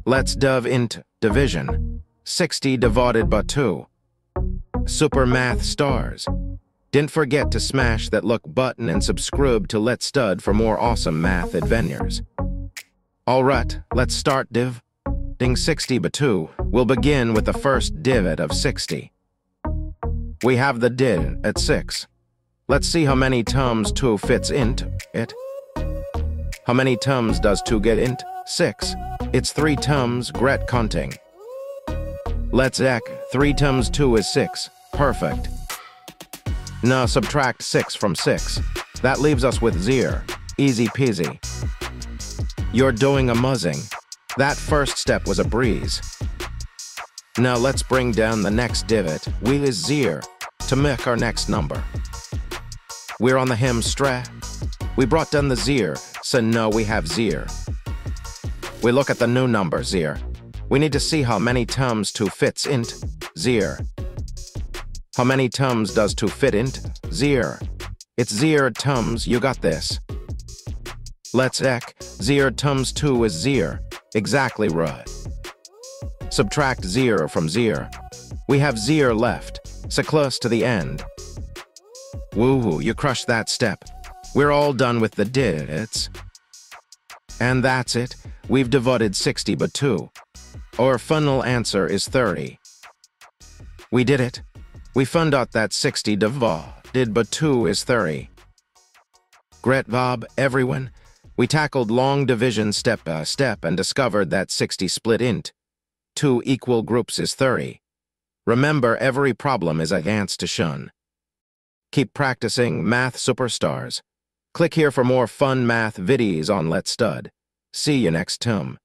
Let's dive into division. 60 divided by 2. Super Math Stars. Didn't forget to smash that look button and subscribe to Let's Stud for more awesome math adventures. Alright, let's start dividing 60 by 2. We'll begin with the first divot of 60. We have the div at 6. Let's see how many times 2 fits into it. How many times does 2 get into 6? It's 3 times, great counting. Let's check. 3 times 2 is 6. Perfect. Now subtract 6 from 6. That leaves us with 0. Easy peasy. You're doing amazing. That first step was a breeze. Now let's bring down the next divot, we is 0, to make our next number. We're on the hem stretch. We brought down the 0, so now we have 0. We look at the new number 0. We need to see how many times 2 fits into 0. How many times does 2 fit into 0? It's 0 times, you got this. Let's check. 0 times 2 is 0. Exactly right. Subtract 0 from 0. We have 0 left, so close to the end. Woohoo, you crushed that step. We're all done with the divits. And that's it. We've divided 60 by 2. Our final answer is 30. We did it. We found out that 60 divided by 2 is 30. Great job, everyone. We tackled long division step by step and discovered that 60 split into 2 equal groups is 30. Remember, every problem is a chance to shun. Keep practicing, math superstars. Click here for more fun math videos on Let's Stud. See you next time.